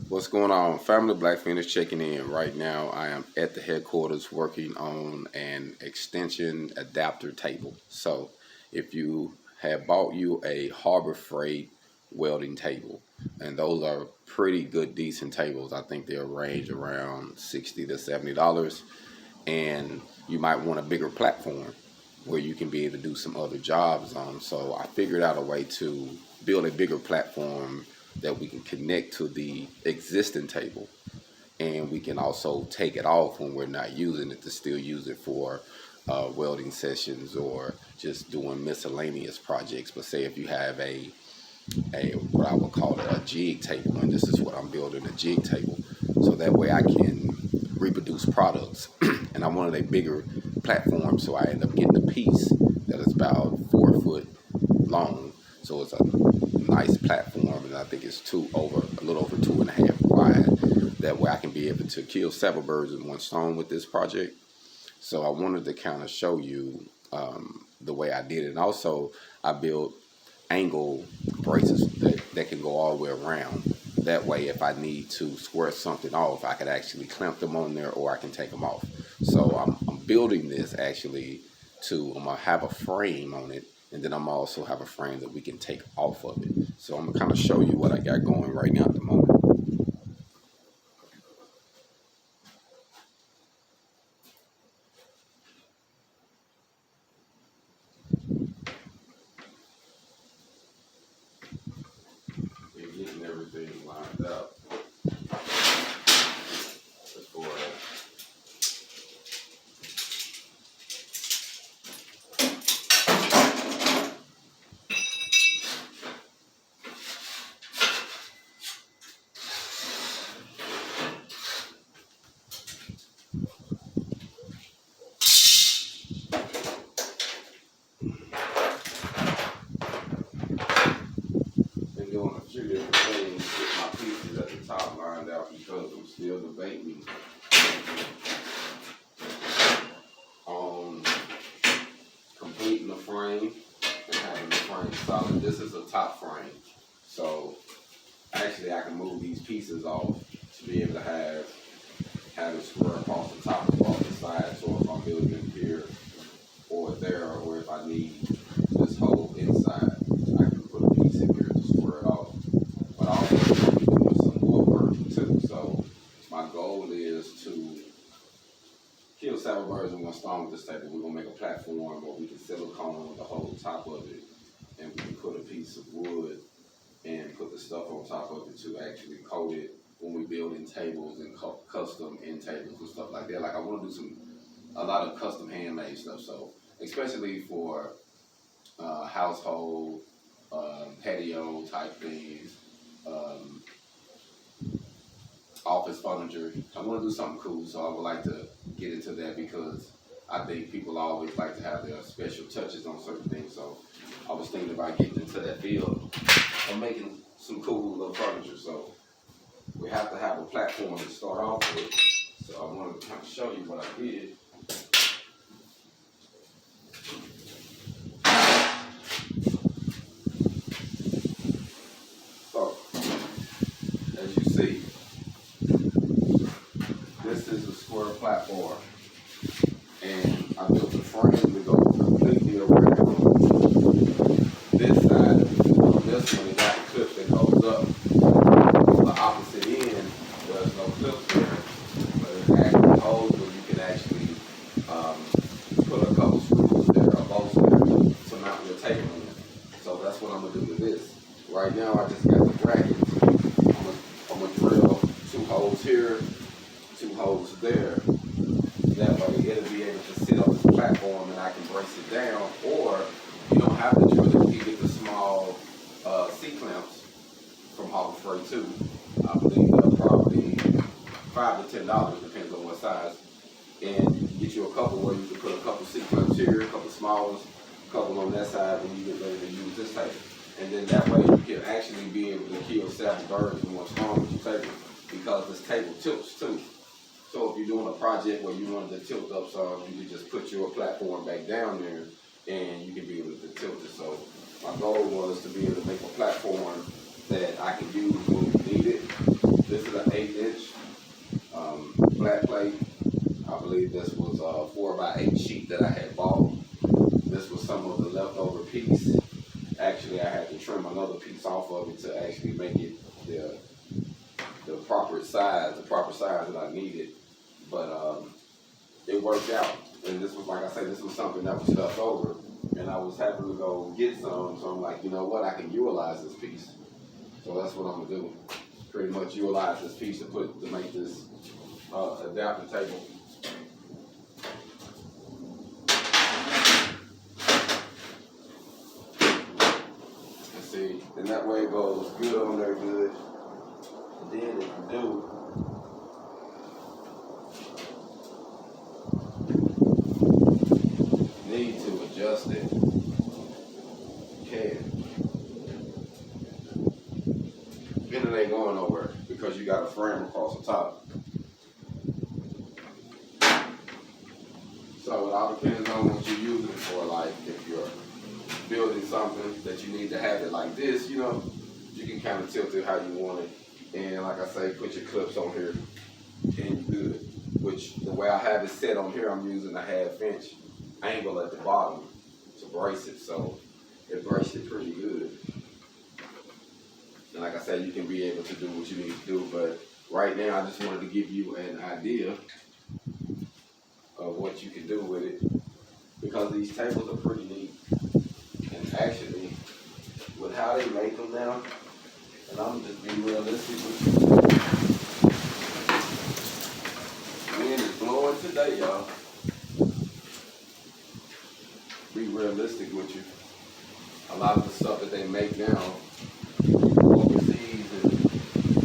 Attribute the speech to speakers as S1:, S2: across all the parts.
S1: What's going on, family? Black Feniks checking in. Right now I am at the headquarters working on an extension adapter table. So if you have bought you a Harbor Freight welding table, and those are pretty good decent tables, I think they'll range around $60 to $70, and you might want a bigger platform where you can be able to do some other jobs on. So I figured out a way to build a bigger platform that we can connect to the existing table, and we can also take it off when we're not using it to still use it for welding sessions or just doing miscellaneous projects. But say if you have a what I would call it a jig table, and this is what I'm building, a jig table, so that way I can reproduce products. And I wanted a bigger platform, so I end up getting a piece that is about 4 foot long. So it's a nice platform, and I think it's a little over 2.5 wide. That way I can be able to kill several birds with one stone with this project. So I wanted to kind of show you the way I did it. And also I built angle braces that can go all the way around. That way if I need to square something off, I could actually clamp them on there, or I can take them off. So I'm building this actually I'm gonna have a frame on it, and then I'm also have a frame that we can take off of it. So I'm gonna kind of show you what I got going right now at the moment. They're getting everything lined up before doing a few different things with my pieces at the top lined out, because I'm still debating on completing the frame and having the frame solid. This is a top frame, so actually I can move these pieces off to be able to have it square across the top and across the side. So if I'm building it here or there, or if I need this hole inside, I can put a piece in here to square it off. But I also be doing some woodwork too. So my goal is to kill several birds with one stone with this table. We're gonna make a platform where we can silicone the whole top of it, and we can put a piece of wood and put the stuff on top of it to actually coat it when we build in tables and custom end tables and stuff like that. Like I want to do a lot of custom handmade stuff. So especially for household patio type things, office furniture. I want to do something cool, so I would like to get into that, because I think people always like to have their special touches on certain things. So I was thinking about getting into that field of making some cool little furniture. So we have to have a platform to start off with. So I wanted to kind of show you what I did. So as you see, this is a square platform, and I built the frame to go completely around this side. On this one, it got a clip that goes up. On the opposite end, there's no clip there, but it's actually holes where you can actually put a couple screws there or bolts there to mount your table in. So that's what I'm gonna do with this. Right now, I just got the brackets. I'm gonna drill 2 holes here, 2 holes there. That way it'll be able to sit on this platform and I can brace it down. Or you don't have to drill it. You can get the small C-clamps from HogOn Freight too. I believe they're probably $5 to $10, depends on what size. And you can get you a couple where you can put a couple C-clamps here, a couple small ones, a couple on that side when you get ready to use this table. And then that way you can actually be able to kill several birds with one stone with your table, because this table tilts too. So if you're doing a project where you wanted to tilt up some, you can just put your platform back down there and you can be able to tilt it. So my goal was to be able to make a platform that I can use when we need it. This is an 4x8 sheet that I had bought. This was some of the leftover piece. Actually, I had to trim another piece off of it to actually make it the proper size that I needed. But it worked out. And this was, like I said, this was something that was left over. And I was happy to go get some. So I'm like, you know what, I can utilize this piece. So that's what I'm gonna do. Pretty much utilize this piece to make this adapter table. See, and that way it goes good on there, good. And then if you do, need to adjust it, you can. Then it ain't going nowhere because you got a frame across the top. So it all depends on what you're using it for. Like if you're building something that you need to have it like this, you know, you can kind of tilt it how you want it. And like I say, put your clips on here and you're good. Which the way I have it set on here, I'm using a 1/2 inch angle at the bottom to brace it. So it braced it pretty good. And like I said, you can be able to do what you need to do. But right now, I just wanted to give you an idea of what you can do with it, because these tables are pretty neat. And actually, with how they make them now, and I'm just being realistic with you, wind is blowing today, y'all. Be realistic with you. A lot of the stuff that they make now, overseas and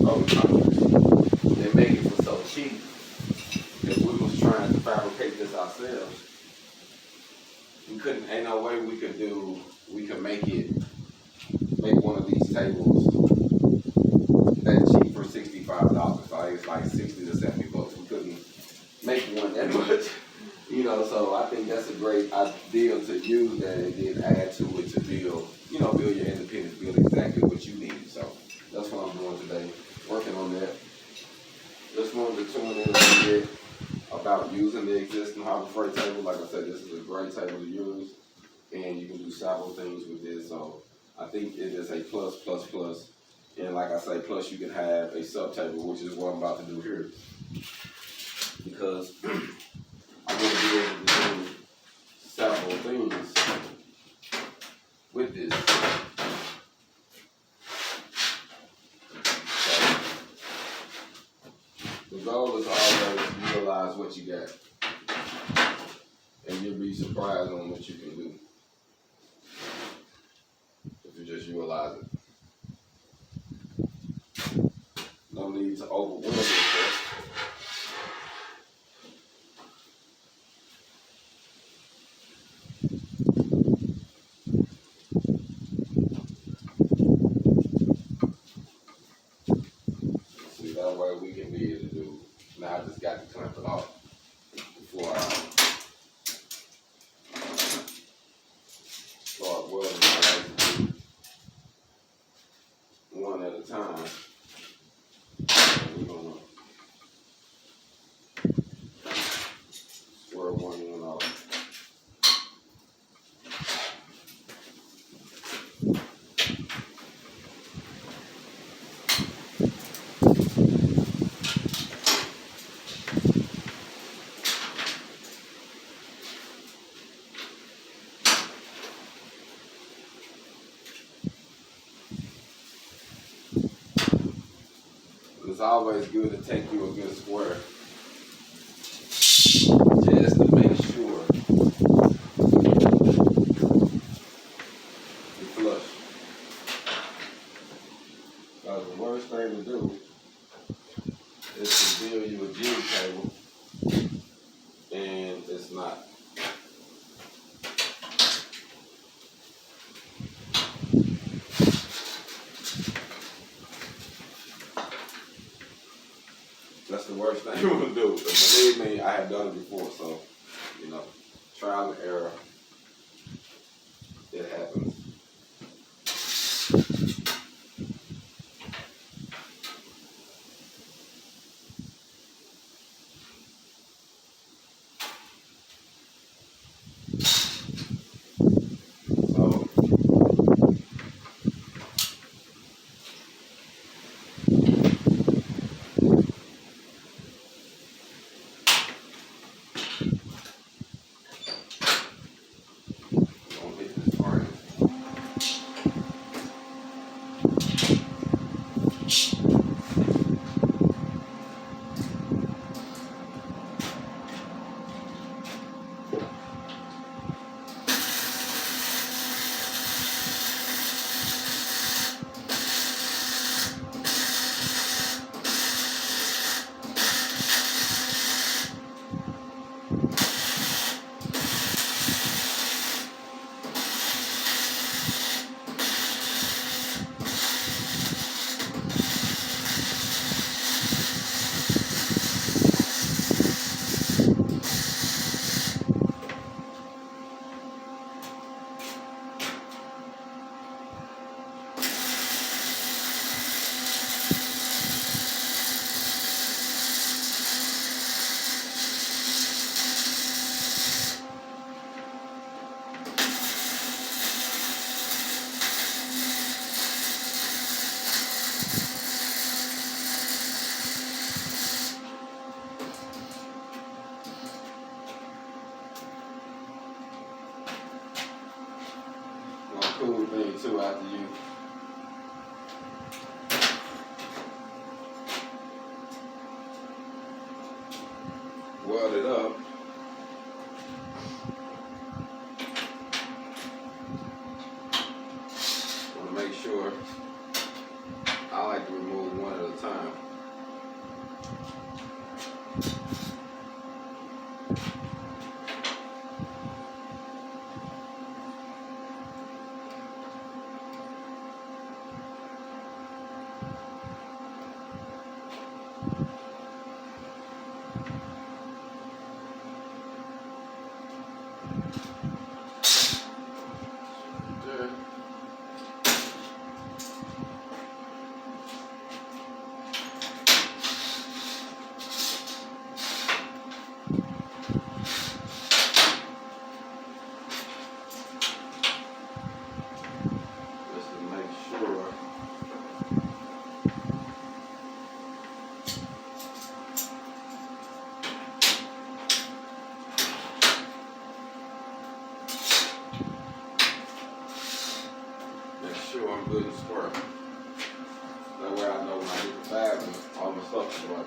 S1: other countries, they make it for so cheap. If we was trying to fabricate this ourselves, ain't no way we could make one of these tables that cheap for $65. Like it's like 60 to 70 bucks. We couldn't make one that much, you know. So I think that's a great idea to use that and then add to it to build your independence, build exactly what you need. So that's what I'm doing today, working on that. Just wanted to tune in a little bit about using the existing Harbor Freight table. Like I said, this is a great table to use, and you can do several things with this. So I think it is a plus. And like I say, plus you can have a sub table, which is what I'm about to do here, because I'm going to be able to do several things with this. So the goal is always to utilize what you got, and you'll be surprised on what you can do if you just utilize it. No need to overwhelm yourself. See, that way we can be able to do. Now I just got to clamp it off before I start welding. I like to do one at a time. We're gonna square one end off. It's always good to take you a good square, just to make sure you flush. Because the worst thing to do is to build you a jig table and it's not. That's the worst thing you want to do. But believe me, I have done it before, so, trial and error, it happens. weld it up. Want to make sure. I like to remove one at a time. Sure I'm good and square. That way I know when I hit the fab and all my stuff is right.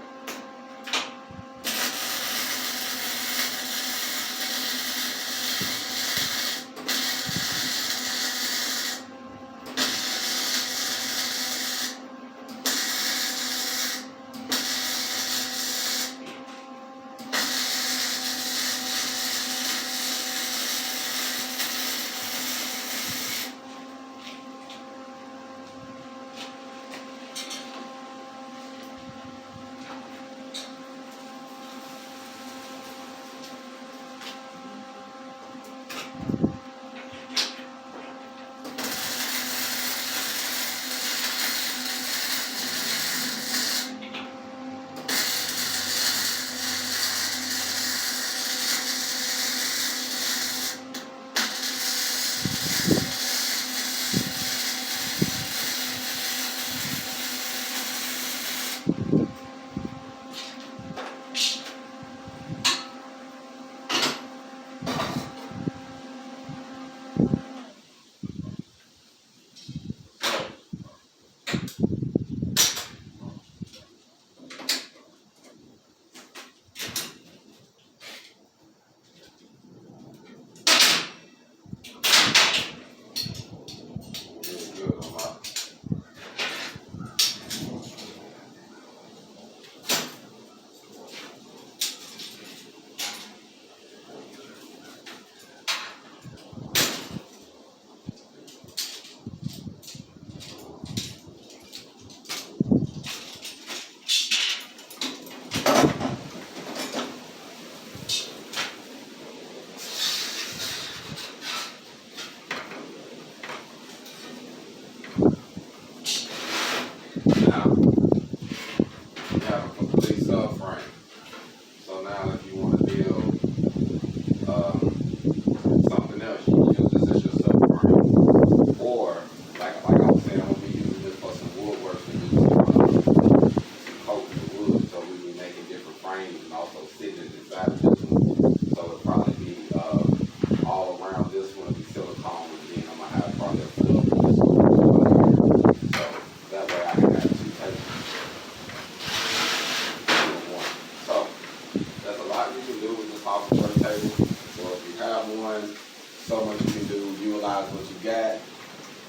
S1: So much you can do, utilize what you got,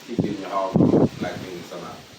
S1: keep getting your HogOn. Black things come out.